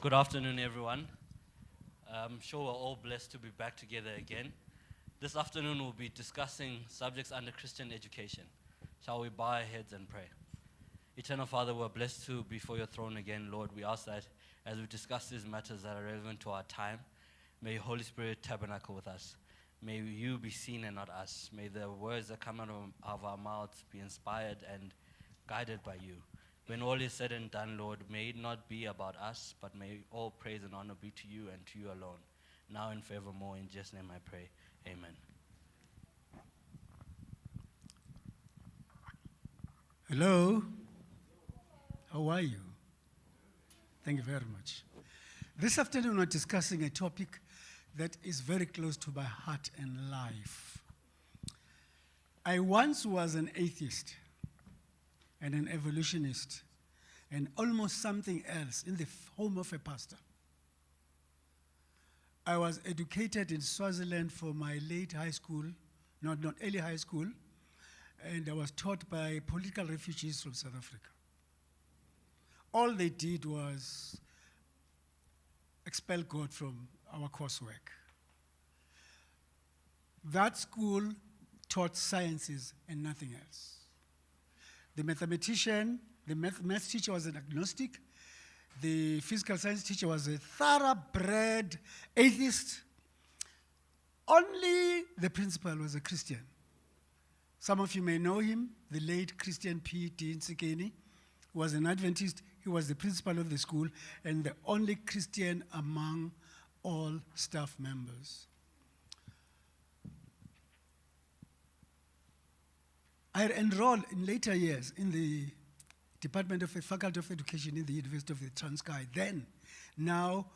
Good afternoon, everyone. I'm sure we're all blessed to be back together again. This afternoon we'll be discussing subjects under Christian education. Shall we bow our heads and pray? Eternal Father, we're blessed to be before your throne again, Lord. We ask that as we discuss these matters that are relevant to our time, may your Holy Spirit tabernacle with us. May you be seen and not us. May the words that come out of our mouths be inspired and guided by you. When all is said and done, Lord, may it not be about us, but may all praise and honor be to you and to you alone, now and forevermore. In Jesus' name I pray. Amen. Hello. How are you? Thank you very much. This afternoon we're discussing a topic that is very close to my heart and life. I once was an atheist and an evolutionist, and almost something else in the home of a pastor. I was educated in Swaziland for my late high school, not early high school, and I was taught by political refugees from South Africa. All they did was expel God from our coursework. That school taught sciences and nothing else. The mathematician, the math teacher was an agnostic. The physical science teacher was a thoroughbred atheist. Only the principal was a Christian. Some of you may know him, the late Christian P. D. Nsikeni was an Adventist. He was the principal of the school and the only Christian among all staff members. I enrolled in later years in the Department of the Faculty of Education in the University of the Transkei, then, now,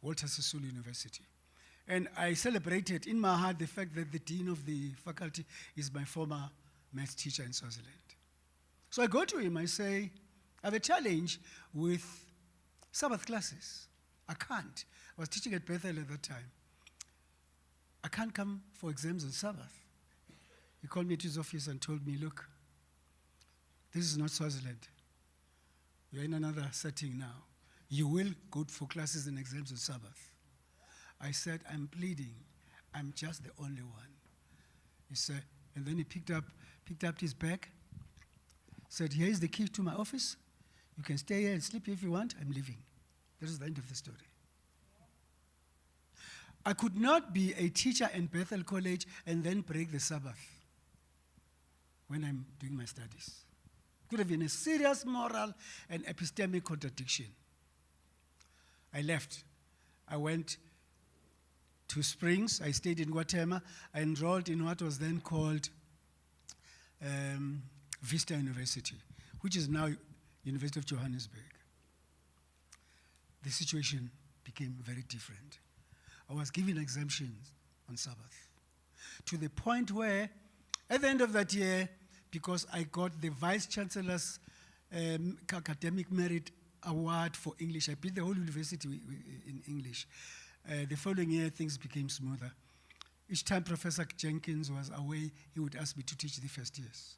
Walter Sisulu University. And I celebrated in my heart the fact that the dean of the faculty is my former math teacher in Swaziland. So I go to him, I say, I have a challenge with Sabbath classes. I can't. I was teaching at Parental at that time. I can't come for exams on Sabbath. He called me to his office and told me, look, this is not Swaziland. You're in another setting now. You will go for classes and exams on Sabbath. I said, I'm pleading. I'm just the only one. He said, and then he picked up his bag, said, here is the key to my office. You can stay here and sleep if you want. I'm leaving. That is the end of the story. I could not be a teacher in Bethel College and then break the Sabbath when I'm doing my studies. It could have been a serious moral and epistemic contradiction. I left. I went to Springs. I stayed in Guatemala. I enrolled in what was then called Vista University, which is now University of Johannesburg. The situation became very different. I was given exemptions on Sabbath, to the point where, at the end of that year, because I got the Vice Chancellor's Academic Merit Award for English, I beat the whole university in English. The following year, things became smoother. Each time Professor Jenkins was away, he would ask me to teach the first years.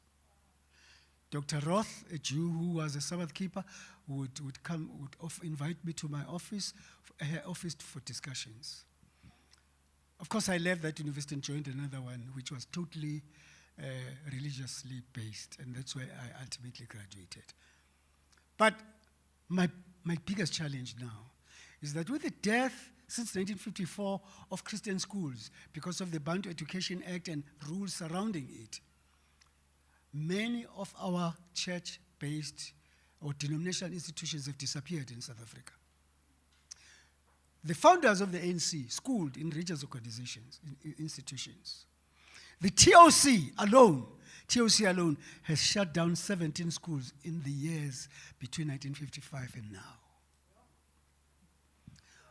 Dr. Roth, a Jew who was a Sabbath keeper, would invite me to my office, her office for discussions. Of course, I left that university and joined another one, which was totally religiously based, and that's where I ultimately graduated. But my biggest challenge now is that with the death since 1954 of Christian schools, because of the Bantu Education Act and rules surrounding it, many of our church-based or denominational institutions have disappeared in South Africa. The founders of the ANC schooled in religious organizations, institutions. The TOC alone has shut down 17 schools in the years between 1955 and now.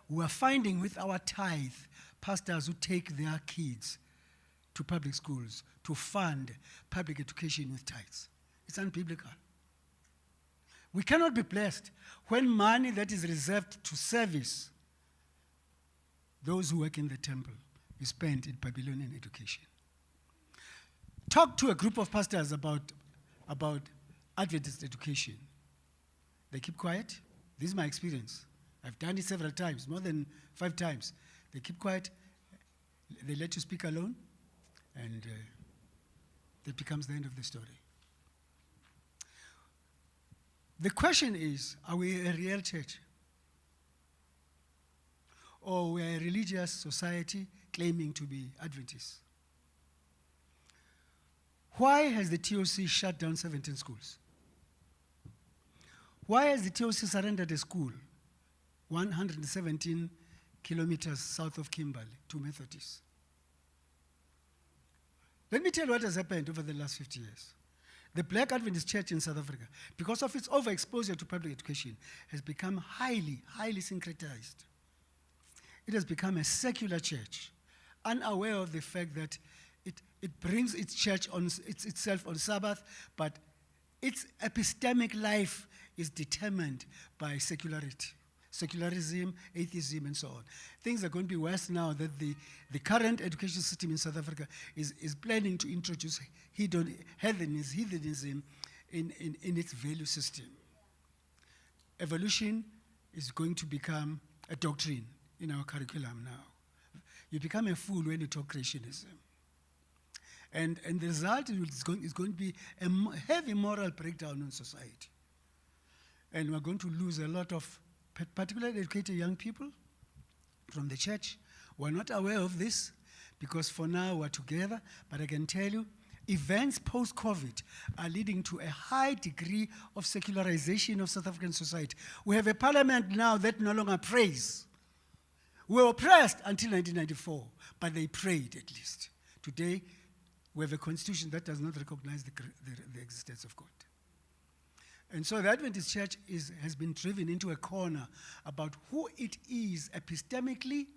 We are finding with our tithe pastors who take their kids to public schools to fund public education with tithes. It's unbiblical. We cannot be blessed when money that is reserved to service those who work in the temple is spent in Babylonian education. Talk to a group of pastors about Adventist education. They keep quiet. This is my experience. I've done it several times, more than 5 times. They keep quiet. They let you speak alone, and that becomes the end of the story. The question is, are we a real church? Or we are a religious society claiming to be Adventist? Why has the TOC shut down 17 schools? Why has the TOC surrendered a school 117 kilometers south of Kimberley to Methodists? Let me tell you what has happened over the last 50 years. The Black Adventist Church in South Africa, because of its overexposure to public education, has become highly syncretized. It has become a secular church, unaware of the fact that it brings its church itself on Sabbath, but its epistemic life is determined by secularism, atheism, and so on. Things are going to be worse now that the current education system in South Africa is planning to introduce heathenism in its value system. Evolution is going to become a doctrine in our curriculum now. You become a fool when you talk creationism. And the result is going to be a heavy moral breakdown in society. And we're going to lose a lot of particularly educated young people from the church. We're not aware of this because for now we're together, but I can tell you, events post-COVID are leading to a high degree of secularization of South African society. We have a parliament now that no longer prays. We were oppressed until 1994, but they prayed at least. Today, we have a constitution that does not recognize the existence of God. And so the Adventist Church has been driven into a corner about who it is epistemically,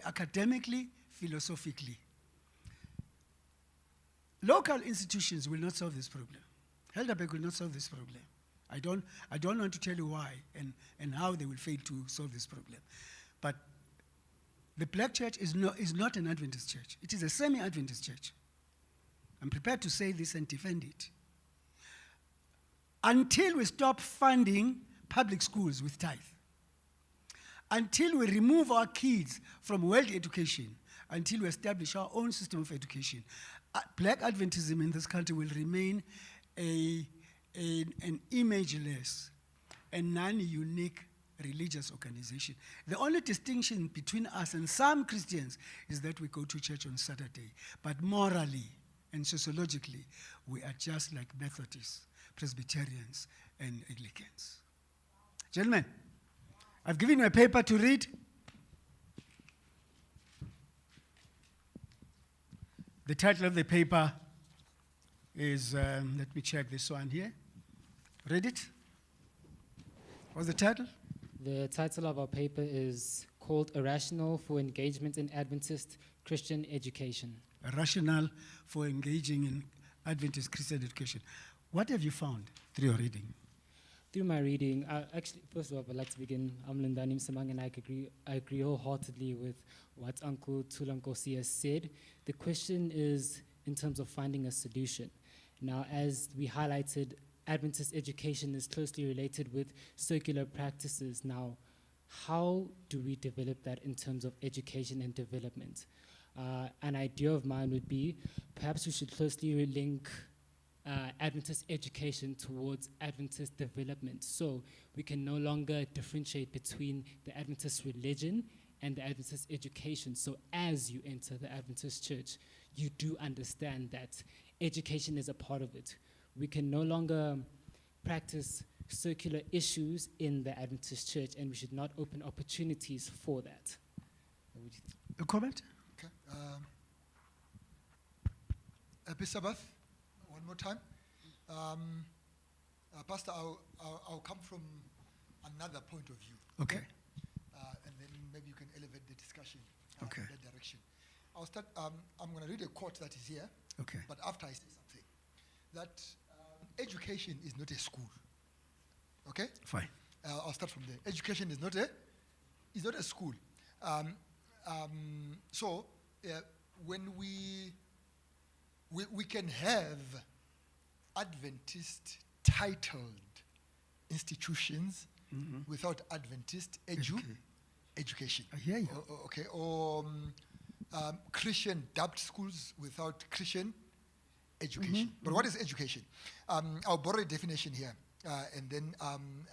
academically, philosophically. Local institutions will not solve this problem. Helderberg will not solve this problem. I don't want to tell you why and how they will fail to solve this problem. But the Black Church is not an Adventist church. It is a semi-Adventist church. I'm prepared to say this and defend it. Until we stop funding public schools with tithe, until we remove our kids from world education, until we establish our own system of education, Black Adventism in this country will remain an imageless and non-unique religious organization. The only distinction between us and some Christians is that we go to church on Saturday, but morally and sociologically, we are just like Methodists, Presbyterians, and Anglicans. Gentlemen, I've given you a paper to read. The title of the paper is, let me check this one here. Read it. What's the title? The title of our paper is called A Rationale for Engagement in Adventist Christian Education. A rationale for engaging in Adventist Christian education. What have you found through your reading? Through my reading, actually, first of all, I'd like to begin. I'm Lindani Msamang, and I agree wholeheartedly with what Uncle Thula Nkosi has said. The question is in terms of finding a solution. Now, as we highlighted, Adventist education is closely related with circular practices. Now, how do we develop that in terms of education and development? An idea of mine would be perhaps we should closely link Adventist education towards Adventist development, so we can no longer differentiate between the Adventist religion and the Adventist education. So as you enter the Adventist church, you do understand that education is a part of it. We can no longer practice circular issues in the Adventist church, and we should not open opportunities for that. What would you think? A comment? Okay. Happy Sabbath, one more time. Pastor, I'll come from another point of view. Okay. And then maybe you can elevate the discussion Okay. in that direction. I'll start. I'm going to read a quote that is here. Okay. But after I say something, that education is not a school. Okay? Fine. I'll start from there. Education is not a school. So when we can have Adventist titled institutions without Adventist education. I hear you. Okay. Or Christian dubbed schools without Christian education. But what is education? I'll borrow a definition here, and then I'm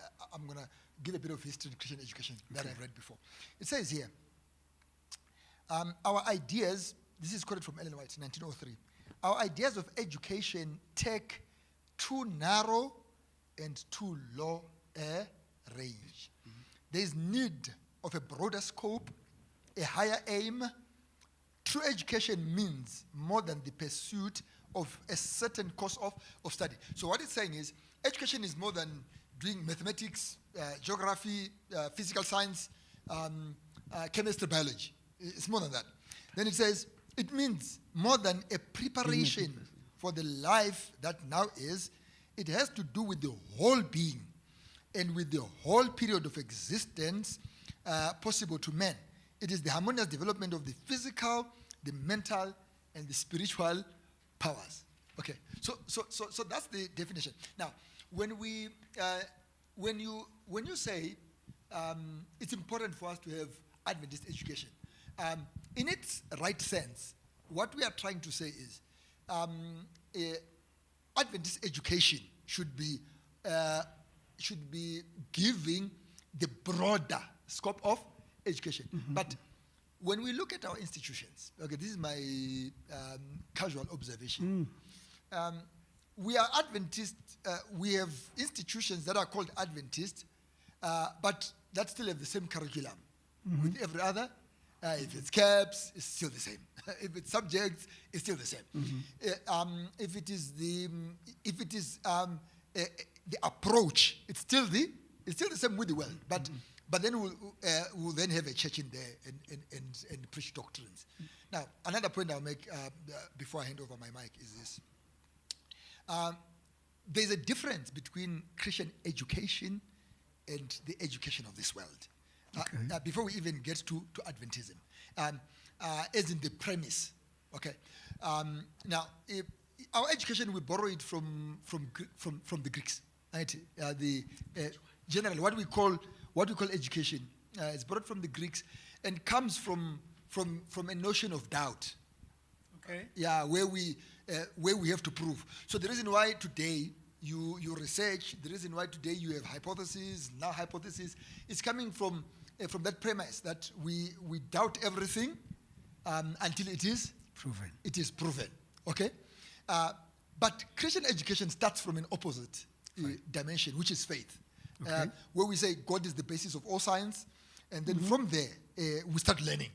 going to give a bit of history in Christian education that I've read before. It says here, our ideas, this is quoted from Ellen White, 1903, our ideas of education take too narrow and too low a range. There is need of a broader scope, a higher aim. True education means more than the pursuit of a certain course of study. So what it's saying is, education is more than doing mathematics, geography, physical science, chemistry, biology. It's more than that. Then it says, it means more than a preparation for the life that now is. It has to do with the whole being and with the whole period of existence possible to man. It is the harmonious development of the physical, the mental, and the spiritual powers. Okay, so that's the definition. Now, when you say it's important for us to have Adventist education, in its right sense, what we are trying to say is Adventist education should be giving the broader scope of education. But when we look at our institutions, okay, this is my casual observation. We are Adventist. We have institutions that are called Adventist, but that still have the same curriculum with every other. If it's CAPS, it's still the same. If it's subjects, it's still the same. If it is the approach, it's still the same with the world. But then we'll then have a church in there and preach doctrines. Now, another point I'll make before I hand over my mic is this. There's a difference between Christian education and the education of this world. Before we even get to Adventism, as in the premise, okay. Now, our education, we borrow it from the Greeks, right? Generally, what we call education is borrowed from the Greeks and comes from a notion of doubt. Okay. Yeah, where we have to prove. So the reason why today you research, the reason why today you have hypotheses, now hypothesis, is coming from that premise that we doubt everything until it is Proven. It is proven. Okay, but Christian education starts from an opposite dimension, which is faith, where we say God is the basis of all science, and then from there we start learning.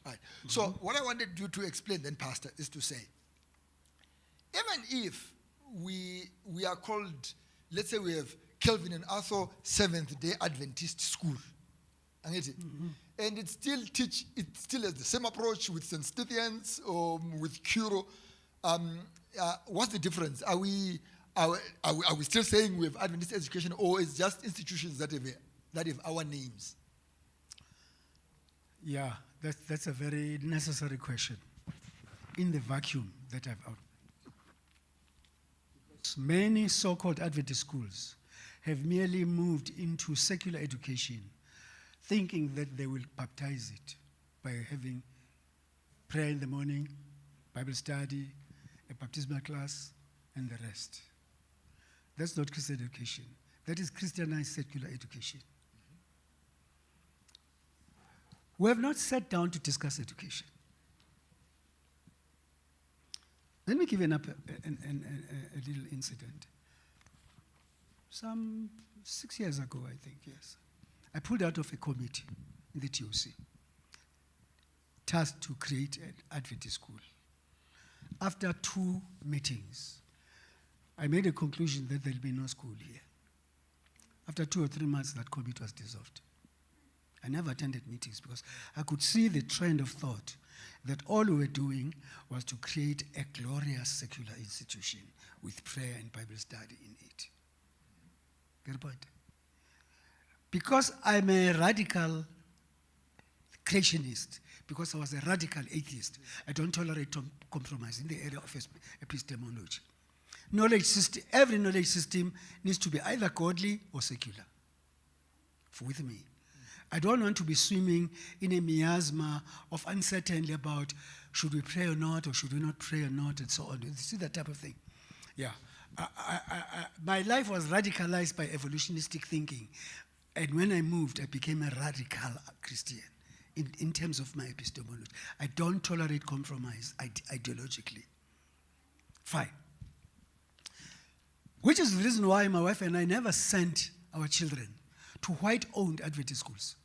Right. So what I wanted you to explain then, Pastor, is to say, even if we are called, let's say we have Kelvin and Arthur Seventh-day Adventist School, and it still has the same approach with St. Stephen's or with Curo. What's the difference? Are we still saying we have Adventist education, or is just institutions that have our names? Yeah, that's a very necessary question in the vacuum that I've out. Many so-called Adventist schools have merely moved into secular education, thinking that they will baptize it by having prayer in the morning, Bible study, a baptismal class, and the rest. That's not Christian education. That is Christianized secular education. We have not sat down to discuss education. Let me give you a little incident. Some 6 years ago, I think, yes. I pulled out of a committee in the TOC, tasked to create an Adventist school. After 2 meetings, I made a conclusion that there'll be no school here. After 2 or 3 months, that committee was dissolved. I never attended meetings because I could see the trend of thought that all we were doing was to create a glorious secular institution with prayer and Bible study in it. Get the point? Because I'm a radical creationist, because I was a radical atheist, I don't tolerate compromise in the area of epistemology. Knowledge system, every knowledge system needs to be either godly or secular. With me. I don't want to be swimming in a miasma of uncertainty about should we pray or not, or should we not pray or not, and so on. You see that type of thing? Yeah. My life was radicalized by evolutionistic thinking. And when I moved, I became a radical Christian in terms of my epistemology. I don't tolerate compromise ideologically. Fine. Which is the reason why my wife and I never sent our children to white-owned Adventist schools.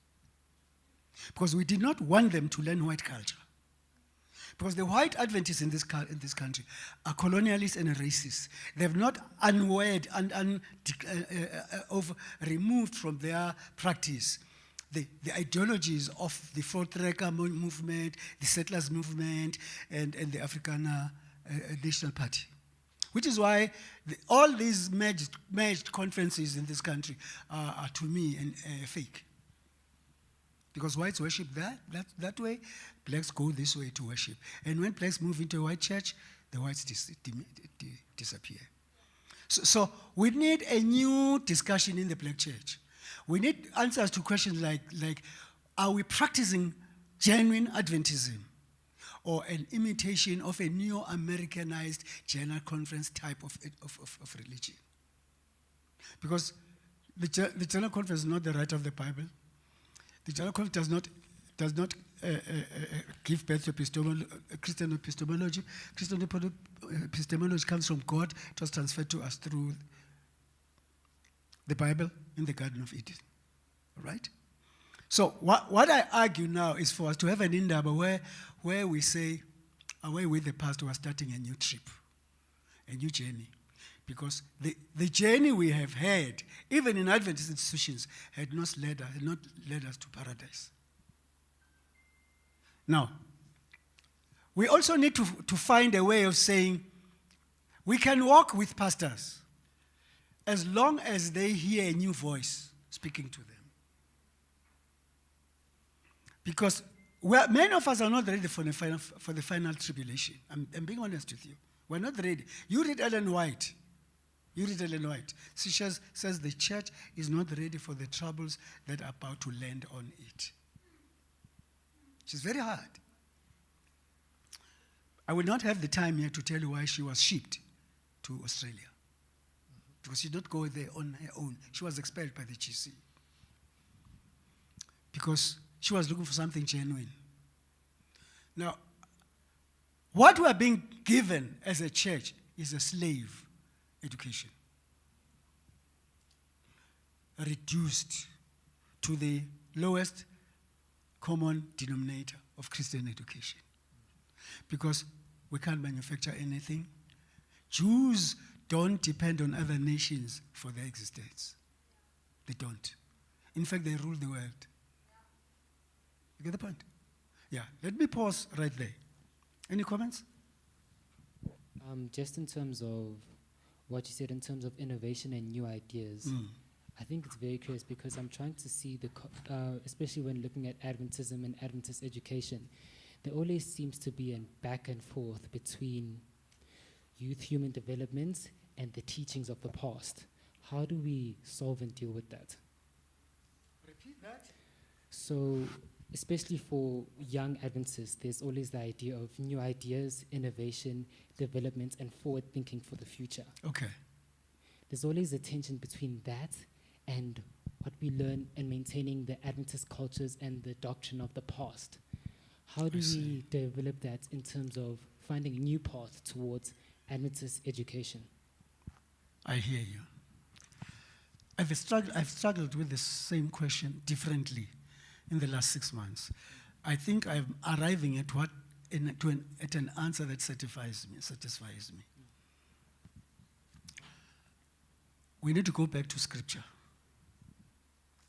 Because we did not want them to learn white culture. Because the white Adventists in this country are colonialists and racist. They have not unwed and removed from their practice the ideologies of the Voortrekker movement, the settlers movement, and the African National Party. Which is why all these merged conferences in this country are to me fake. Because whites worship that way, blacks go this way to worship. And when blacks move into a white church, the whites disappear. So we need a new discussion in the black church. We need answers to questions like are we practicing genuine Adventism or an imitation of a neo-Americanized General Conference type of religion? Because the General Conference is not the right of the Bible. The General Conference does not give birth to Christian epistemology. Christian epistemology comes from God. It was transferred to us through the Bible in the Garden of Eden. All right? So what I argue now is for us to have an indaba where we say, away with the past, we are starting a new trip, a new journey. Because the journey we have had, even in Adventist institutions, had not led us to paradise. Now, we also need to find a way of saying we can walk with pastors as long as they hear a new voice speaking to them. Because many of us are not ready for the final tribulation. I'm being honest with you. We're not ready. You read Ellen White. She says the church is not ready for the troubles that are about to land on it. She's very hard. I will not have the time here to tell you why she was shipped to Australia. Because she did not go there on her own. She was expelled by the GC. Because she was looking for something genuine. Now, what we are being given as a church is a slave education, reduced to the lowest common denominator of Christian education. Because we can't manufacture anything. Jews don't depend on other nations for their existence. They don't. In fact, they rule the world. You get the point? Yeah, let me pause right there. Any comments? Just in terms of what you said in terms of innovation and new ideas, I think it's very curious because I'm trying to see especially when looking at Adventism and Adventist education, there always seems to be a back and forth between youth human development and the teachings of the past. How do we solve and deal with that? Repeat that. So, especially for young Adventists, there's always the idea of new ideas, innovation, development, and forward thinking for the future. Okay. There's always a tension between that and what we learn in maintaining the Adventist cultures and the doctrine of the past. How do we develop that in terms of finding a new path towards Adventist education? I hear you. I've struggled with the same question differently in the last 6 months. I think I'm arriving at at an answer that satisfies me. We need to go back to Scripture.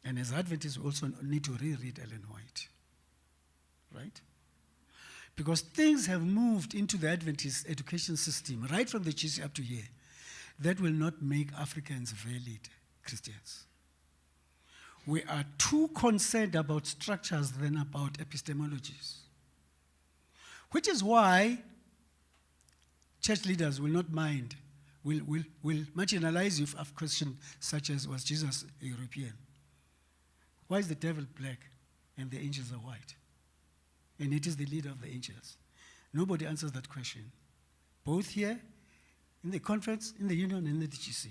And as Adventists, we also need to reread Ellen White. Right? Because things have moved into the Adventist education system, right from the GC up to here, that will not make Africans valid Christians. We are too concerned about structures than about epistemologies. Which is why church leaders will not mind, will marginalize you for a question such as, was Jesus a European? Why is the devil black and the angels are white? And it is the leader of the angels. Nobody answers that question. Both here, in the conference, in the union, and in the GC.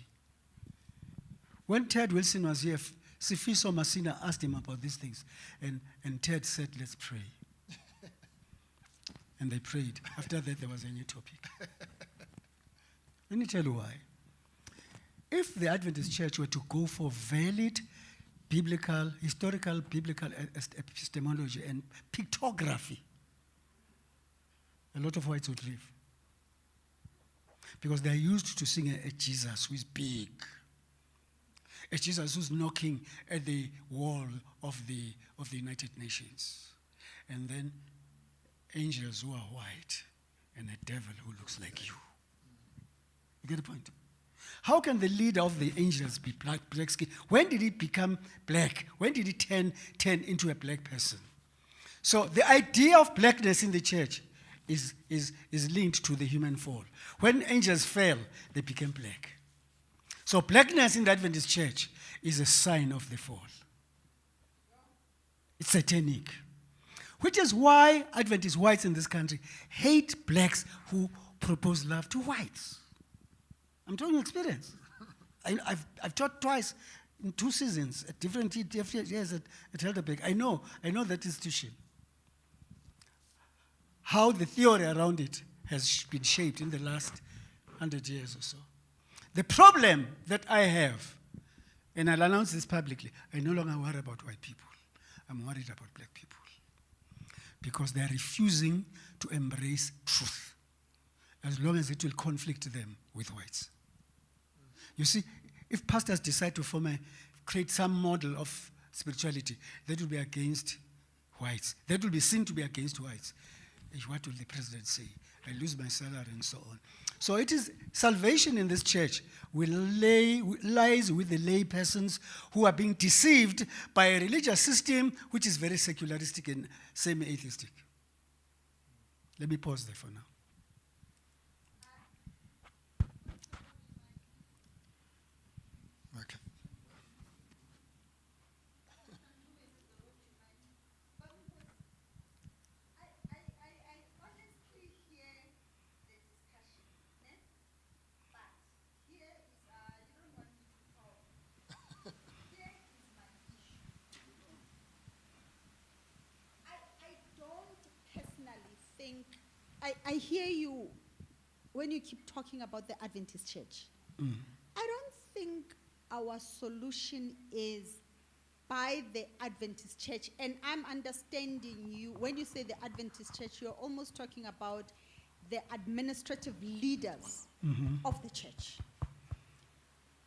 When Ted Wilson was here, Sifiso Masina asked him about these things. And Ted said, let's pray. And they prayed. After that, there was a new topic. Let me tell you why. If the Adventist church were to go for valid historical biblical epistemology and pictography, a lot of whites would leave. Because they're used to seeing a Jesus who is big, a Jesus who's knocking at the wall of the United Nations, and then angels who are white, and a devil who looks like you. You get the point? How can the leader of the angels be black skin? When did he become black? When did he turn into a black person? So the idea of blackness in the church is linked to the human fall. When angels fell, they became black. So blackness in the Adventist church is a sign of the fall. It's satanic. Which is why Adventist whites in this country hate blacks who propose love to whites. I'm talking experience. I've taught twice in 2 seasons at different years at Helderberg. I know that institution. How the theory around it has been shaped in the last 100 years or so. The problem that I have, and I'll announce this publicly, I no longer worry about white people. I'm worried about black people. Because they're refusing to embrace truth, as long as it will conflict them with whites. You see, if pastors decide to create some model of spirituality that will be against whites, that will be seen to be against whites, what will the president say? I lose my salary and so on. So it is salvation in this church lies with the lay persons who are being deceived by a religious system which is very secularistic and semi-atheistic. Let me pause there for now. Okay. I hear you when you keep talking about the Adventist church. I don't think our solution is by the Adventist church, and I'm understanding you, when you say the Adventist church, you're almost talking about the administrative leaders of the church.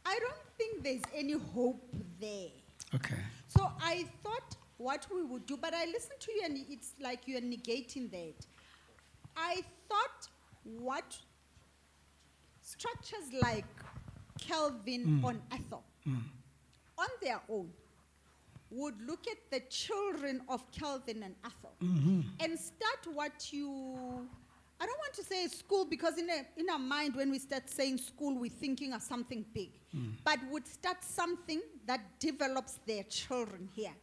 I don't think there's any hope there. Okay. So I thought what we would do, but I listened to you and it's like you're negating that. I thought what structures like Calvin on Ethel, on their own, would look at the children of Calvin and Ethel and start what you, I don't want to say school, because in our mind when we start saying school, we're thinking of something big, but would start something that develops their children here.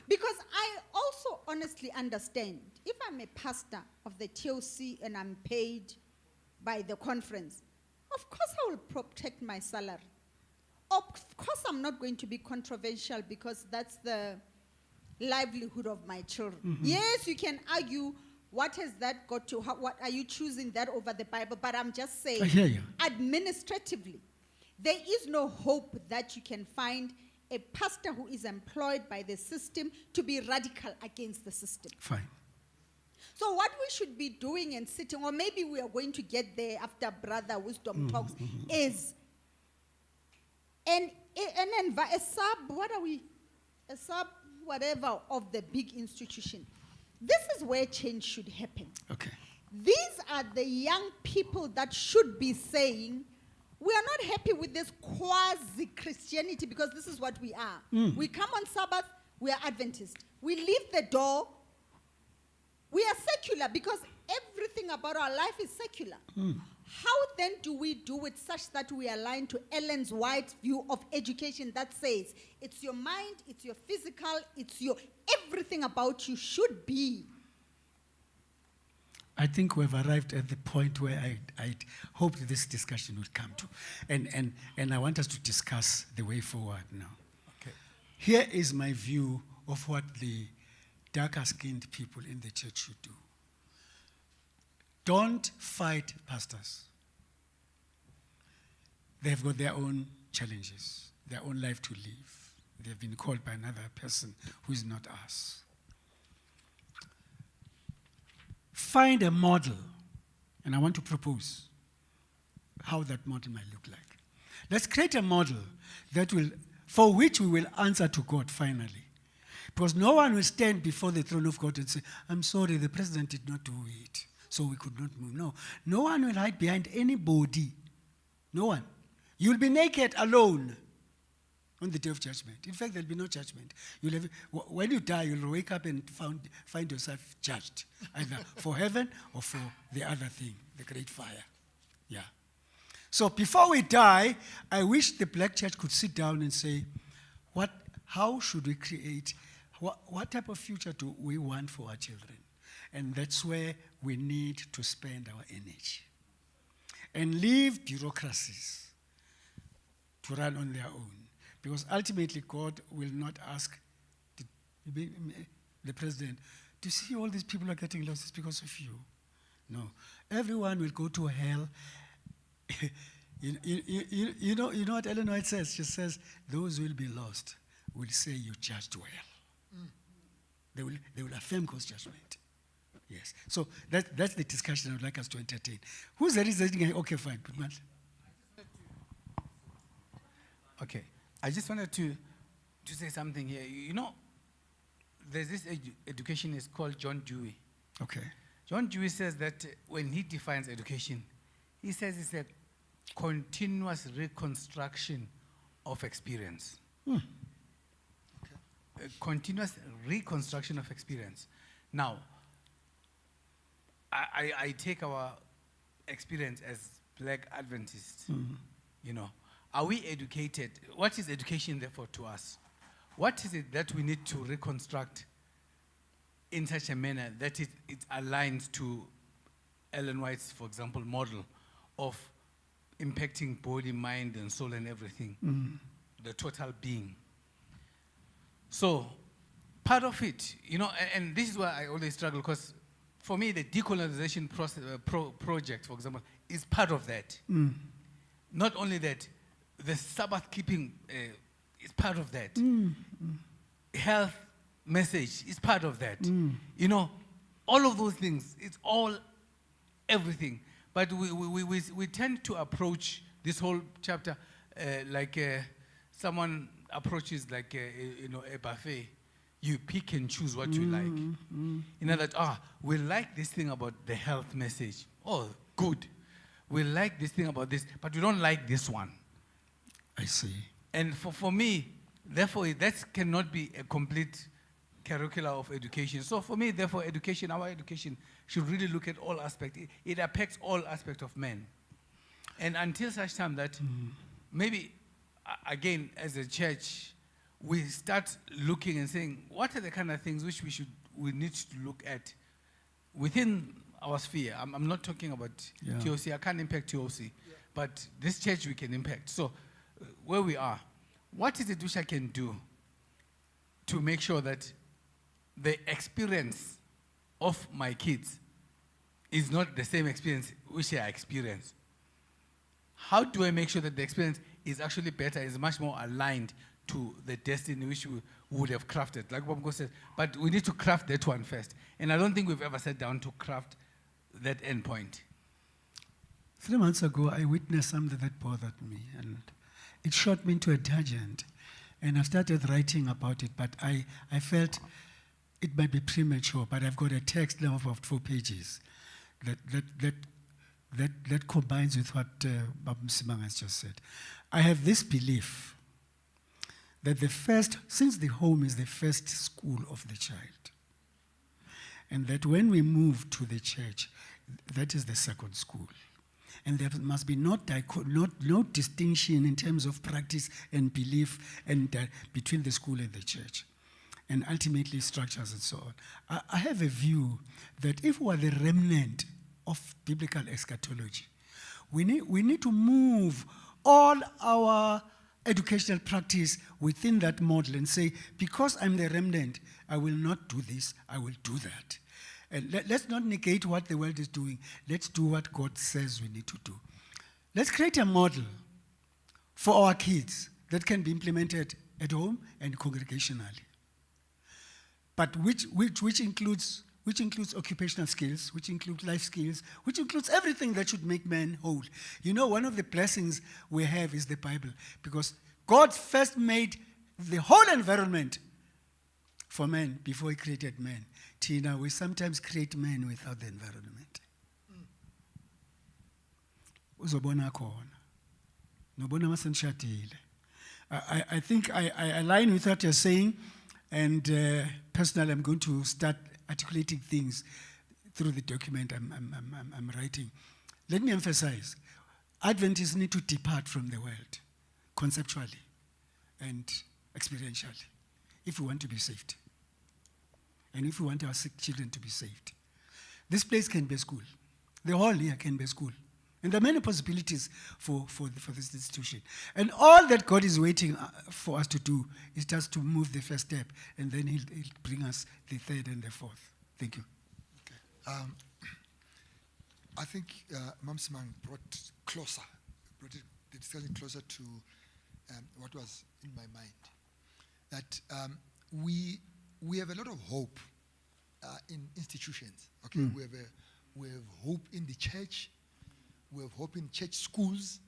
Because I also honestly understand, if I'm a pastor of the TOC and I'm paid by the conference, of course I will protect my salary. Of course I'm not going to be controversial because that's the livelihood of my children. Yes, you can argue, what has that got to, what are you choosing that over the Bible? But I'm just saying, I hear you. Administratively, there is no hope that you can find a pastor who is employed by the system to be radical against the system. Fine. So what we should be doing and sitting, or maybe we are going to get there after Brother Wisdom talks, is a sub whatever of the big institution. This is where change should happen. Okay. These are the young people that should be saying, we are not happy with this quasi-Christianity, because this is what we are. We come on Sabbath, we are Adventist. We leave the door, we are secular, because everything about our life is secular. How then do we do it such that we align to Ellen's White's view of education that says it's your mind, it's your physical, it's your everything about you should be? I think we've arrived at the point where I hoped this discussion would come to. And I want us to discuss the way forward now. Okay. Here is my view of what the darker-skinned people in the church should do. Don't fight pastors. They've got their own challenges, their own life to live. They've been called by another person who is not us. Find a model, and I want to propose how that model might look like. Let's create a model for which we will answer to God finally. Because no one will stand before the throne of God and say, I'm sorry, the president did not do it, so we could not move. No one will hide behind anybody. No one. You'll be naked alone on the day of judgment. In fact, there'll be no judgment. When you die, you'll wake up and find yourself judged, either for heaven or for the other thing, the great fire. Yeah. So before we die, I wish the black church could sit down and say, how should we create, what type of future do we want for our children? And that's where we need to spend our energy. And leave bureaucracies to run on their own. Because ultimately, God will not ask the president, do you see all these people are getting lost? It's because of you. No. Everyone will go to hell. You know what Ellen White says? She says, those who will be lost will say you judged well. They will affirm God's judgment. Yes. So that's the discussion I would like us to entertain. Who's the reason? Okay, fine. Okay. I just wanted to say something here. You know, there's this educationist called John Dewey. Okay. John Dewey says that when he defines education, he says it's a continuous reconstruction of experience. A continuous reconstruction of experience. Now, I take our experience as Black Adventists, you know. Are we educated? What is education therefore to us? What is it that we need to reconstruct in such a manner that it aligns to Ellen White's, for example, model of impacting body, mind, and soul and everything, the total being? So part of it, you know, and this is why I always struggle, because for me, the decolonization project, for example, is part of that. Not only that, the Sabbath keeping is part of that. Health message is part of that. You know, all of those things, it's all everything. But we tend to approach this whole chapter like someone approaches like a buffet. You pick and choose what you like. You know that, we like this thing about the health message. Oh, good. We like this thing about this, but we don't like this one. I see. And for me, therefore, that cannot be a complete curricula of education. So for me, therefore, our education should really look at all aspects. It affects all aspects of men. And until such time that maybe, again, as a church, we start looking and saying, what are the kind of things which we need to look at within our sphere? I'm not talking about TOC. I can't impact TOC. But this church we can impact. So where we are, what is it which I can do to make sure that the experience of my kids is not the same experience which I experience? How do I make sure that the experience is actually better, is much more aligned to the destiny which we would have crafted? Like Bob said, but we need to craft that one first. And I don't think we've ever sat down to craft that end point. 3 months ago, I witnessed something that bothered me, and it shot me into a tangent. And I started writing about it, but I felt it might be premature, but I've got a text now of about 4 pages that combines with what Babu Msimang has just said. I have this belief that since the home is the first school of the child, and that when we move to the church, that is the second school. And there must be no distinction in terms of practice and belief and between the school and the church, and ultimately structures and so on. I have a view that if we are the remnant of biblical eschatology, we need to move all our educational practice within that model and say, because I'm the remnant, I will not do this, I will do that. And let's not negate what the world is doing. Let's do what God says we need to do. Let's create a model for our kids that can be implemented at home and congregationally, but which includes occupational skills, which includes life skills, which includes everything that should make man whole. You know, one of the blessings we have is the Bible, because God first made the whole environment for man before he created man. Tina, we sometimes create man without the environment. Uzobona khona. Nobona masenishadile. I think I align with what you're saying, and personally I'm going to start articulating things through the document I'm writing. Let me emphasize, Adventists need to depart from the world, conceptually and experientially, if we want to be saved. And if we want our sick children to be saved. This place can be a school. The whole here can be a school. And there are many possibilities for this institution. And all that God is waiting for us to do is just to move the first step, and then he'll bring us the third and the fourth. Thank you. Okay. I think Mam Simang brought the discussion closer to what was in my mind. That we have a lot of hope in institutions. Okay, we have hope in the church. We have hope in church schools.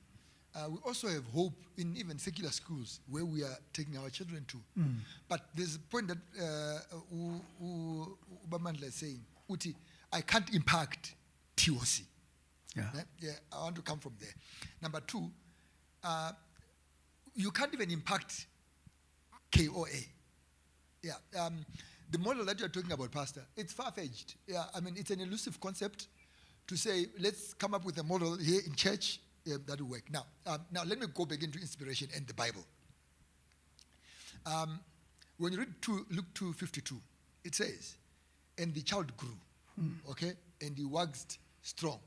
We also have hope in even secular schools where we are taking our children to. But there's a point that Ubamandla is saying, Uti, I can't impact TOC. Yeah, I want to come from there. Number 2, you can't even impact KOA. Yeah, the model that you're talking about, Pastor, it's far-fetched. Yeah, I mean, it's an elusive concept to say, let's come up with a model here in church that will work. Now, let me go back into inspiration and the Bible. When you read Luke 2:52, it says, and the child grew, okay, and he waxed strong,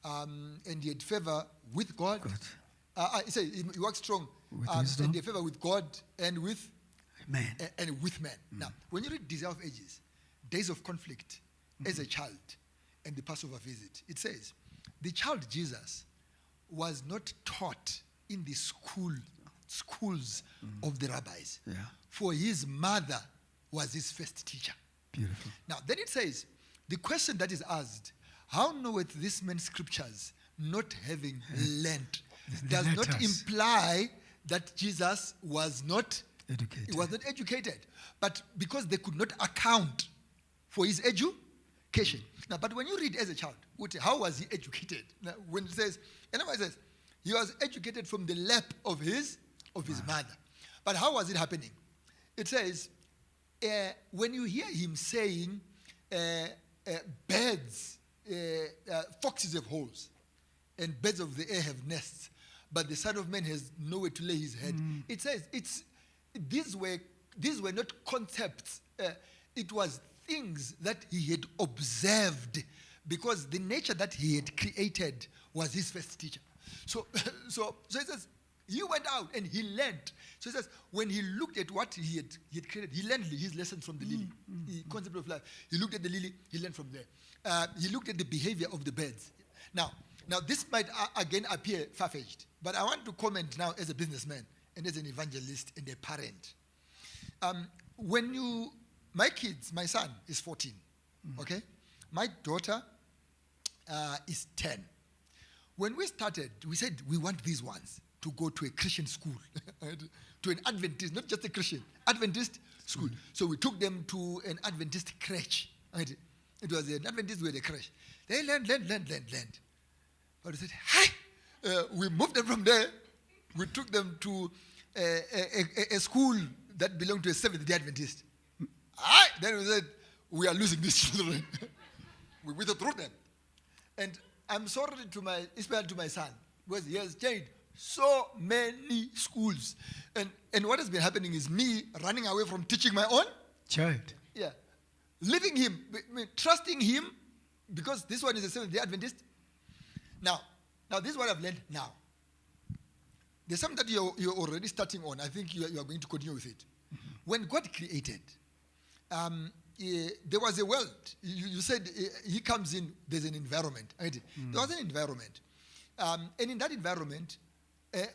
and he had favor with God. It says he waxed strong, and he had favor with God and with man. And with man. Now, when you read Desire of Ages, Days of Conflict, as a child, and the Passover visit, it says, the child Jesus was not taught in the school schools of the rabbis. Yeah. For his mother was his first teacher. Beautiful. Now, then it says, the question that is asked, how knoweth this man scriptures, not having learnt? The Does not letters. imply that Jesus was not Educated. he was not educated, but because they could not account for his education. Now, but when you read as a child, how was he educated? Now, when it says, anyway, it says, he was educated from the lap of his mother. But how was it happening? It says, when you hear him saying, birds, foxes have holes, and birds of the air have nests, but the Son of Man has nowhere to lay his head. It says these were not concepts. It was things that he had observed, because the nature that he had created was his first teacher. So it says he went out and he learned. So it says when he looked at what he had created, he learned his lessons from the lily, the concept of life. He looked at the lily, he learned from there. He looked at the behavior of the birds. Now this might again appear far-fetched, but I want to comment now as a businessman and as an evangelist and a parent. My son is 14, okay? My daughter is 10. When we started, we said we want these ones to go to a Christian school, to an Adventist, not just a Christian, Adventist school. So we took them to an Adventist crèche. Right? It was an Adventist with a crèche. They learned. But we said, hi! We moved them from there. We took them to a school that belonged to a Seventh-day Adventist. Then we said, we are losing these children. We withdrew them. And I'm sorry especially to my son, because he has changed so many schools. And what has been happening is me running away from teaching my own Child. Yeah. Leaving him, trusting him, because this one is a Seventh-day Adventist. Now this is what I've learned now. There's something that you're already starting on. I think you are going to continue with it. When God created, there was a world. You said he comes in, there's an environment. Right? There was an environment. And in that environment,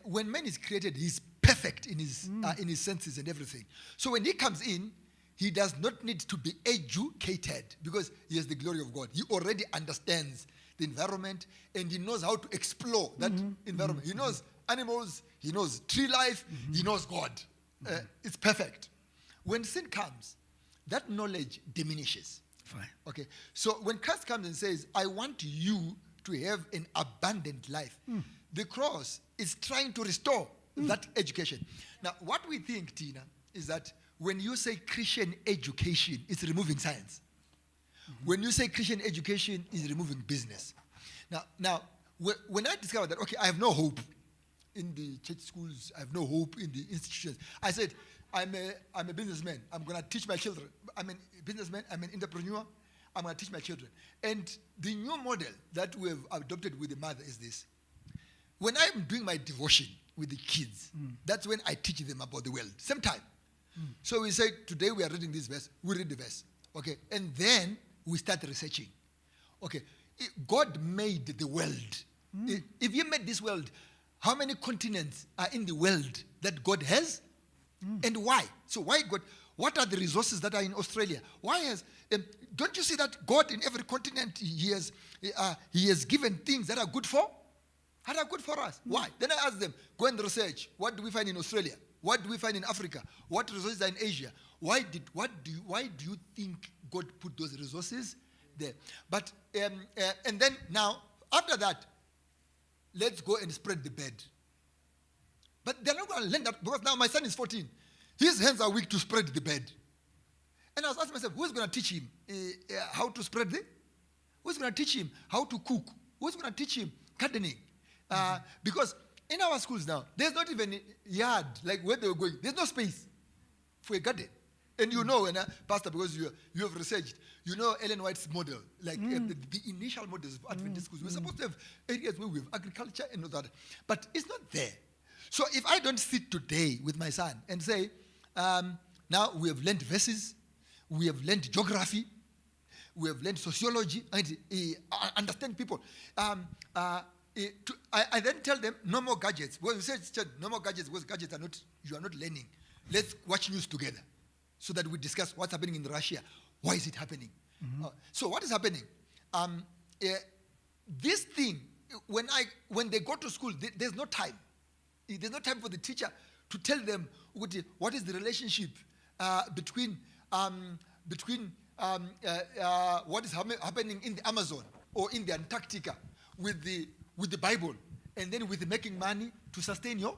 when man is created, he's perfect in his senses and everything. So when he comes in, he does not need to be educated, because he has the glory of God. He already understands the environment, and he knows how to explore that environment. He knows animals, he knows tree life, he knows God. It's perfect. When sin comes, that knowledge diminishes. Fine. Okay, so when Christ comes and says, I want you to have an abundant life, the cross is trying to restore that education. Now, what we think, Tina, is that when you say Christian education, it's removing science. When you say Christian education, it's removing business. Now, when I discovered that, okay, I have no hope in the church schools, I have no hope in the institutions, I said, I'm a businessman. I'm going to teach my children. I'm a businessman. I'm an entrepreneur. I'm going to teach my children. And the new model that we have adopted with the mother is this. When I'm doing my devotion with the kids, that's when I teach them about the world. Same time. So we say, today we are reading this verse. We read the verse. Okay. And then we start researching. Okay. God made the world. If He made this world, how many continents are in the world that God has? And why? So why God? What are the resources that are in Australia? Why has? Don't you see that God in every continent He has given things that are good for? That are good for us. Why? Then I ask them, go and research. What do we find in Australia? What do we find in Africa? What resources are in Asia? Why do you think God put those resources there? But and then now after that, let's go and spread the bed. But they're not going to learn that, because now my son is 14. His hands are weak to spread the bed. And I was asking myself, who's going to teach him how to spread the? Who's going to teach him how to cook? Who's going to teach him gardening? Because in our schools now, there's not even a yard, like where they were going. There's no space for a garden. And you know, Pastor, because you have researched, you know Ellen White's model, like the initial models of Adventist schools. We're supposed to have areas where we have agriculture and all that. But it's not there. So if I don't sit today with my son and say, now we have learned verses, we have learned geography, we have learned sociology, and understand people. I then tell them no more gadgets. Well, you said no more gadgets because gadgets you are not learning. Let's watch news together so that we discuss what's happening in Russia. Why is it happening? So what is happening? This thing, when they go to school, there's no time. There's no time for the teacher to tell them what is the relationship between what is happening in the Amazon or in the Antarctica with the Bible, and then with making money to sustain your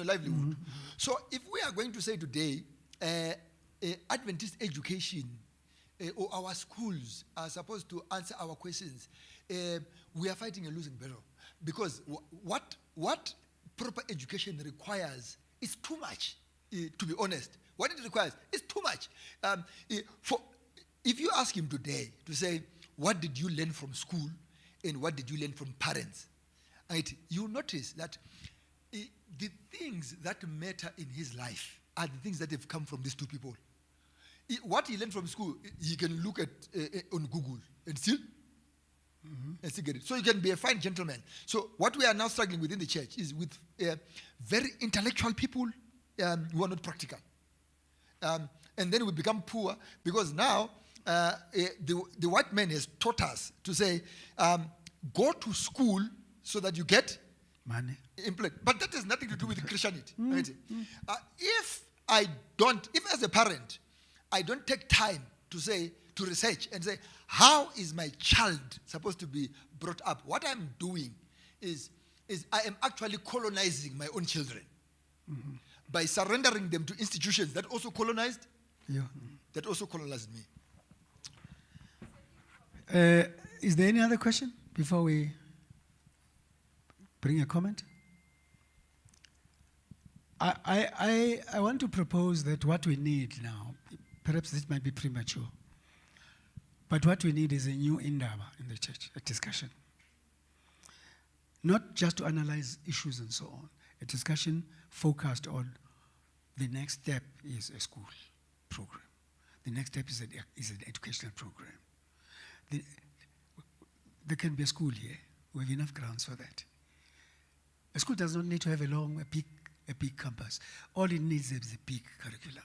livelihood. So if we are going to say today, Adventist education or our schools are supposed to answer our questions, we are fighting a losing battle, because what proper education requires is too much. To be honest, what it requires is too much. If you ask him today to say, what did you learn from school and what did you learn from parents, right, you notice that the things that matter in his life are the things that have come from these two people. What he learned from school, he can look at on Google and still get it. So you can be a fine gentleman. So what we are now struggling with in the church is with very intellectual people who are not practical. And then we become poor because now the white man has taught us to say, go to school so that you get money. But that has nothing to do with Christianity. Right? If as a parent, I don't take time to research and say, how is my child supposed to be brought up? What I'm doing is I am actually colonizing my own children by surrendering them to institutions that also colonized me. Is there any other question before we bring a comment? I want to propose that what we need now, perhaps this might be premature, but what we need is a new indaba in the church, a discussion. Not just to analyze issues and so on, a discussion focused on the next step is a school program. The next step is an educational program. There can be a school here. We have enough grounds for that. A school does not need to have a big campus. All it needs is a big curriculum.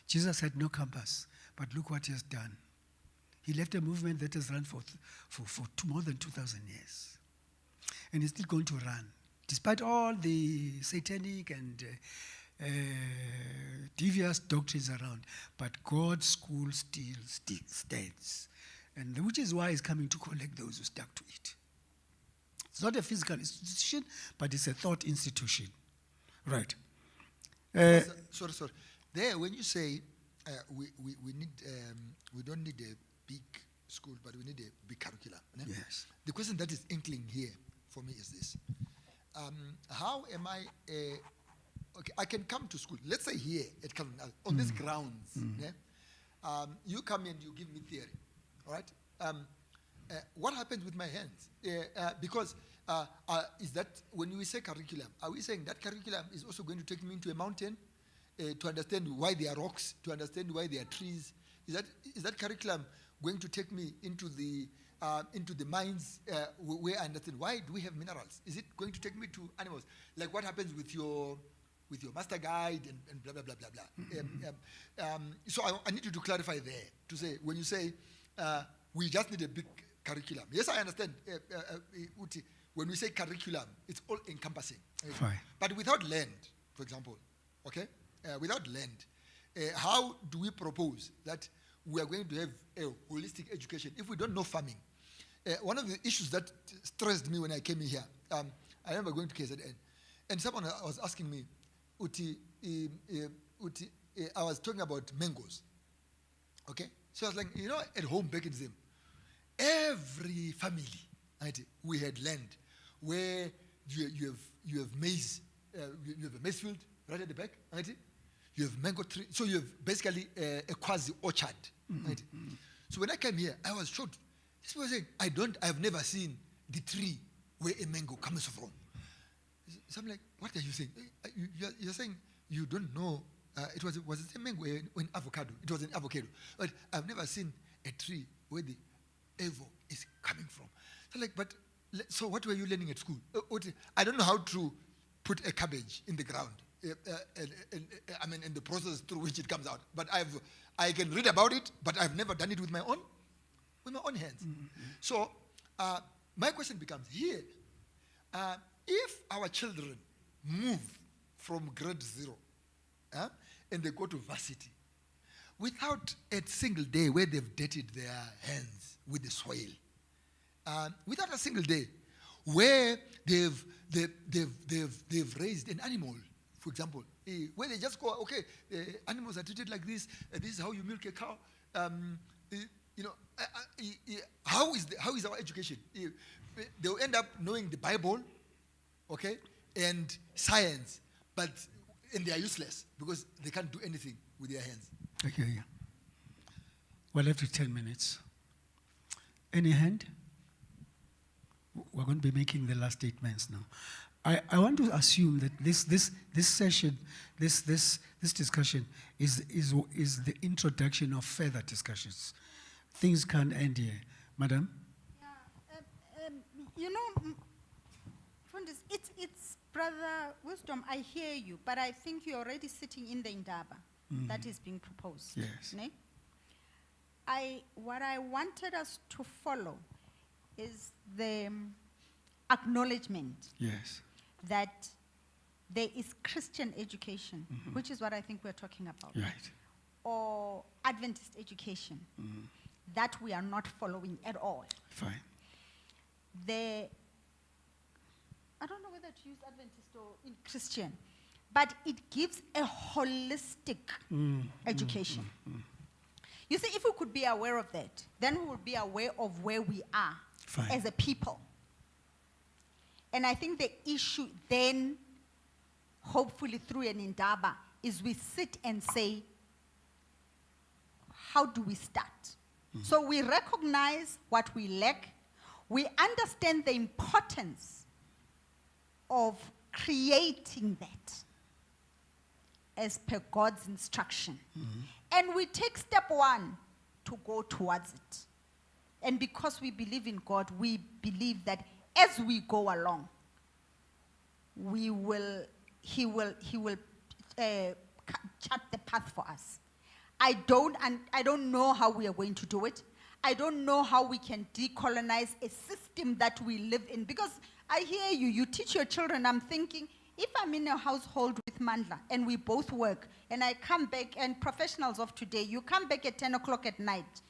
Jesus had no campus, but look what he has done. He left a movement that has run for more than 2,000 years. And he's still going to run, despite all the satanic and devious doctrines around. But God's school still stands. And which is why he's coming to collect those who stuck to it. It's not a physical institution, but it's a thought institution. Right. Sorry. There, when you say we need, we don't need a big school, but we need a big curriculum. Yes. The question that is inkling here for me is this: how am I? Okay, I can come to school. Let's say here at Calvin, on these grounds. You come and you give me theory, all right? What happens with my hands? Because is that when we say curriculum, are we saying that curriculum is also going to take me into a mountain to understand why there are rocks, to understand why there are trees? Is that curriculum going to take me into the mines where I understand why do we have minerals? Is it going to take me to animals? Like what happens with your master guide and blah, blah, blah, blah, blah. So I need you to clarify there, to say, when you say we just need a big curriculum. Yes, I understand. Uti, when we say curriculum, it's all encompassing. Fine. But without land, for example, okay? Without land, how do we propose that we are going to have a holistic education if we don't know farming? One of the issues that stressed me when I came here, I remember going to KZN, and someone was asking me, Uti, I was talking about mangoes, okay? So I was like, at home back in Zim, every family, right, we had land where you have maize, you have a maize field right at the back, right? You have mango tree, so you have basically a quasi orchard, right? So when I came here, I was shocked. This was saying, I have never seen the tree where a mango comes from. So I'm like, what are you saying? You're saying you don't know. It was the same mango in avocado. It was an avocado. But I've never seen a tree where the evo is coming from. So like, but So what were you learning at school? I don't know how to put a cabbage in the ground. I mean, in the process through which it comes out. But I can read about it, but I've never done it with my own hands. So my question becomes here: if our children move from grade 0 and they go to varsity without a single day where they've dirtied their hands with the soil, without a single day where they've raised an animal, for example, where they just go, okay, animals are treated like this. This is how you milk a cow. How is our education? They'll end up knowing the Bible, okay, and science, and they are useless because they can't do anything with their hands. Okay, yeah. Well, after 10 minutes. Any hand? We're going to be making the last statements now. I want to assume that this session, this discussion is the introduction of further discussions. Things can't end here. Madam? It's Brother Wisdom, I hear you, but I think you're already sitting in the indaba that is being proposed. Yes. Ne? What I wanted us to follow is the acknowledgement Yes. that there is Christian education, which is what I think we're talking about, Right. or Adventist education, that we are not following at all. Fine. I don't know whether to use Adventist or in Christian, but it gives a holistic education. You see, if we could be aware of that, then we would be aware of where we are Fine. as a people. And I think the issue then, hopefully through an indaba, is we sit and say, how do we start? So we recognize what we lack. We understand the importance of creating that as per God's instruction. And we take step 1 to go towards it. And because we believe in God, we believe that as we go along, He will chart the path for us. I don't know how we are going to do it. I don't know how we can decolonize a system that we live in. Because I hear you teach your children. I'm thinking, if I'm in a household with Mandla and we both work, and I come back, and professionals of today, you come back at 10 o'clock at night.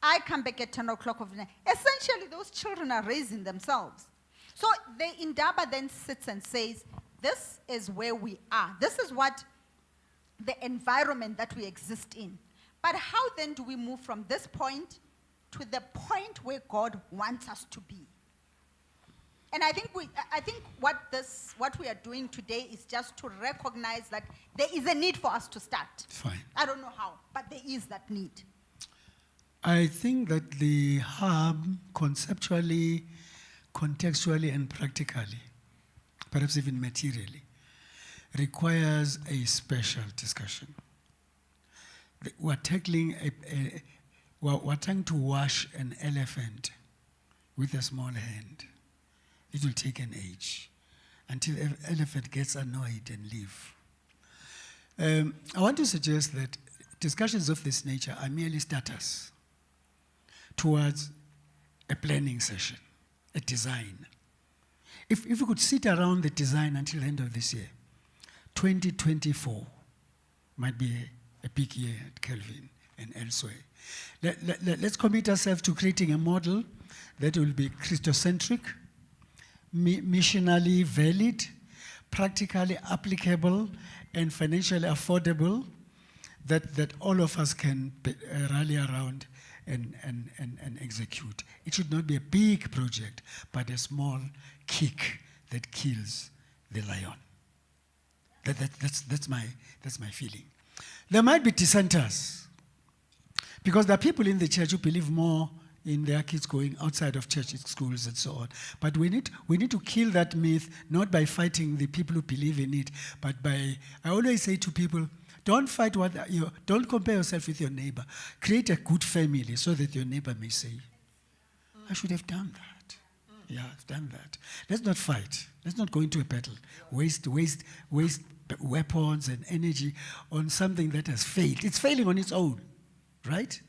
I come back at 10 o'clock of the night. Essentially, those children are raising themselves. So the indaba then sits and says, this is where we are. This is what the environment that we exist in. But how then do we move from this point to the point where God wants us to be? And I think what we are doing today is just to recognize that there is a need for us to start. Fine. I don't know how, but there is that need. I think that the hub, conceptually, contextually, and practically, perhaps even materially, requires a special discussion. We're tackling we're trying to wash an elephant with a small hand. It will take an age until the elephant gets annoyed and leave. I want to suggest that discussions of this nature are merely starters towards a planning session, a design. If we could sit around the design until the end of this year, 2024 might be a big year at Kelvin and elsewhere. Let's commit ourselves to creating a model that will be Christocentric, missionally valid, practically applicable, and financially affordable, that all of us can rally around and execute. It should not be a big project, but a small kick that kills the lion. That's my feeling. There might be dissenters, because there are people in the church who believe more in their kids going outside of church schools and so on. But we need to kill that myth, not by fighting the people who believe in it, but by, I always say to people, don't fight don't compare yourself with your neighbor. Create a good family so that your neighbor may say, I should have done that. Yeah, I've done that. Let's not fight. Let's not go into a battle. Waste weapons and energy on something that has failed. It's failing on its own, right?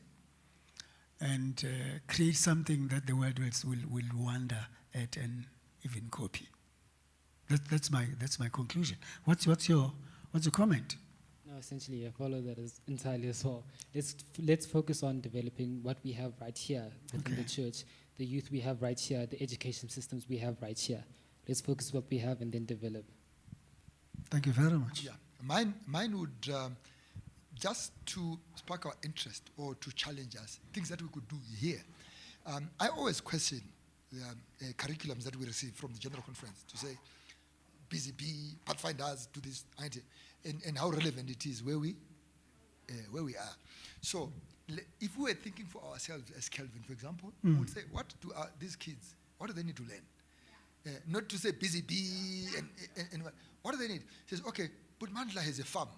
And create something that the world will wonder at and even copy. That's my conclusion. What's your comment? No, essentially, I follow that as entirely as well. Let's focus on developing what we have right here within the church, the youth we have right here, the education systems we have right here. Let's focus what we have and then develop. Thank you very much. Yeah, mine would just to spark our interest or to challenge us, things that we could do here. I always question the curriculums that we receive from the General Conference to say, BZB, Pathfinders, do this, and how relevant it is where we are. So, if we were thinking for ourselves as Calvin, for example, we would say, what do these kids, what do they need to learn? Not to say BZB and what do they need? He says, okay, but Mandla has a farm.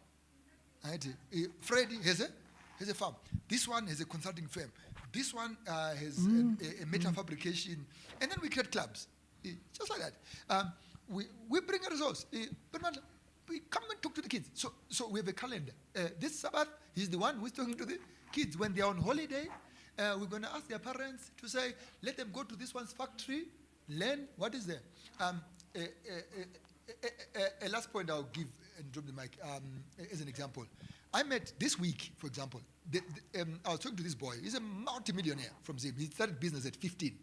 Freddie has a farm. This one has a consulting firm. This one has a metal fabrication. And then we create clubs. Just like that. We bring a resource. But Mandla, we come and talk to the kids. So we have a calendar. This Sabbath, he's the one who's talking to the kids. When they're on holiday, we're going to ask their parents to say, let them go to this one's factory, learn what is there. A last point I'll give and drop the mic as an example. I met this week, for example, I was talking to this boy. He's a multimillionaire from Zim. He started business at 15.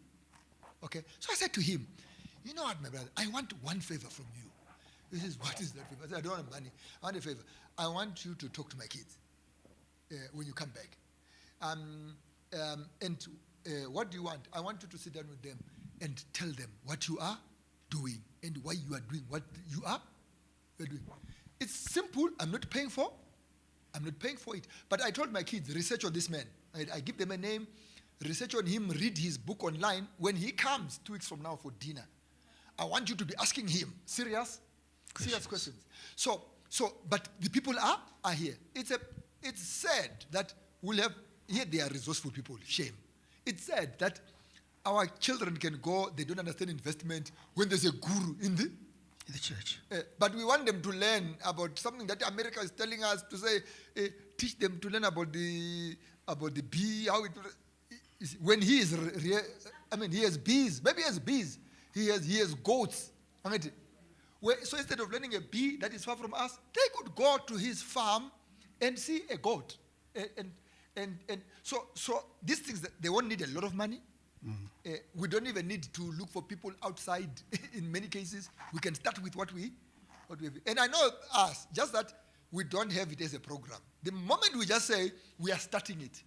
Okay, so I said to him, you know what, my brother, I want one favor from you. He says, what is that favor? I said, I don't want money. I want a favor. I want you to talk to my kids when you come back. And what do you want? I want you to sit down with them and tell them what you are doing and why you are doing what you are doing. It's simple. I'm not paying for it. But I told my kids, research on this man. I give them a name, research on him, read his book online. When he comes 2 weeks from now for dinner, I want you to be asking him serious questions. So, but the people are here. It's sad that we'll have, here they are resourceful people, shame. It's sad that our children can go, they don't understand investment when there's a guru in the church. But we want them to learn about something that America is telling us to say, teach them to learn about the bee, how it, when he is, he has bees, maybe he has bees, he has goats. So instead of learning a bee that is far from us, they could go to his farm and see a goat. And so these things, they won't need a lot of money. We don't even need to look for people outside. In many cases, we can start with what we have. And I know us, just that we don't have it as a program. The moment we just say we are starting it,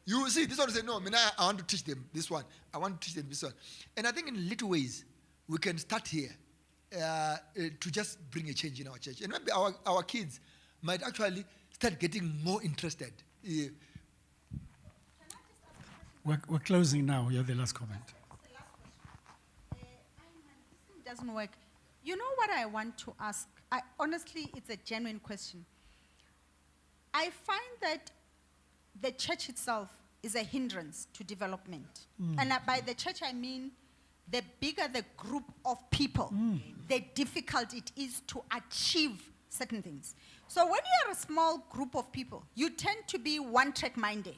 you will see this one say, no, I want to teach them this one. I want to teach them this one. And I think in little ways, we can start here to just bring a change in our church. And maybe our kids might actually start getting more interested. We're closing now. You're the last comment. It doesn't work. You know what I want to ask? Honestly, it's a genuine question. I find that the church itself is a hindrance to development. And by the church, I mean the bigger the group of people, the difficult it is to achieve certain things. So when you are a small group of people, you tend to be one-track minded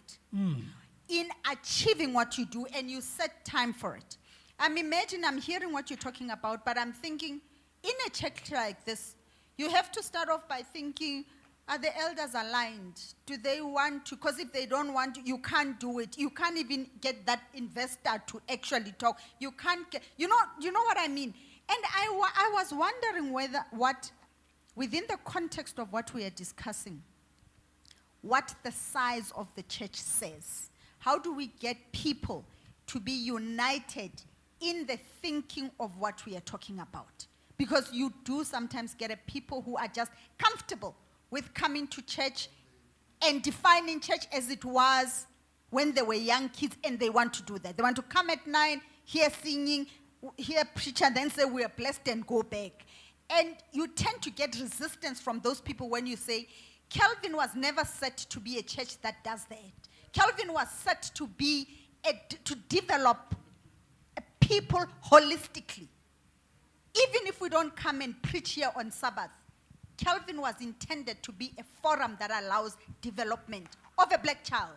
in achieving what you do, and you set time for it. I'm hearing what you're talking about, but I'm thinking, in a church like this, you have to start off by thinking, are the elders aligned? Do they want to? Because if they don't want to, you can't do it. You can't even get that investor to actually talk. You can't get, you know what I mean? And I was wondering within the context of what we are discussing, what the size of the church says. How do we get people to be united in the thinking of what we are talking about? Because you do sometimes get people who are just comfortable with coming to church and defining church as it was when they were young kids, and they want to do that. They want to come at 9, hear singing, hear preacher, and then say we are blessed and go back. And you tend to get resistance from those people when you say, Calvin was never set to be a church that does that. Calvin was set to be to develop people holistically. Even if we don't come and preach here on Sabbath, Calvin was intended to be a forum that allows development of a black child.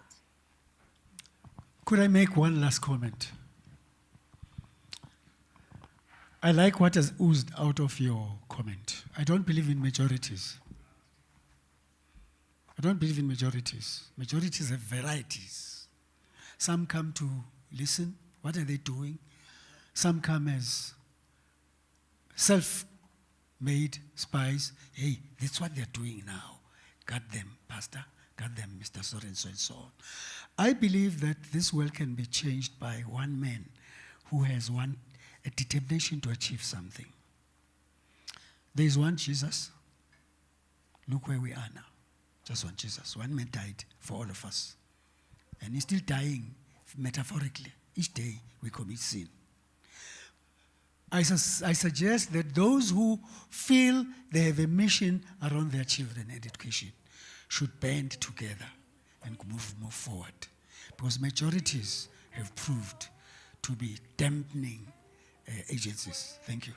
Could I make one last comment? I like what has oozed out of your comment. I don't believe in majorities. I don't believe in majorities. Majorities have varieties. Some come to listen. What are they doing? Some come as self-made spies. Hey, that's what they're doing now. Got them, Pastor. Got them, Mr. So-and-so and so on. I believe that this world can be changed by one man who has a determination to achieve something. There is one Jesus. Look where we are now. Just one Jesus. One man died for all of us. And he's still dying metaphorically. Each day we commit sin. I suggest that those who feel they have a mission around their children and education should band together and move forward. Because majorities have proved to be dampening agencies. Thank you.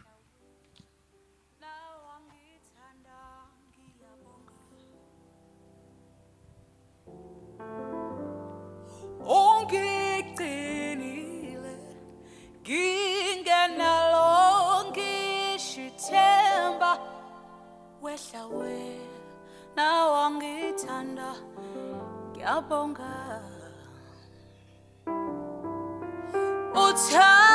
Ungigcinile ngingenalo ngishithemba wehla wena wangithanda ngiyabonga uthando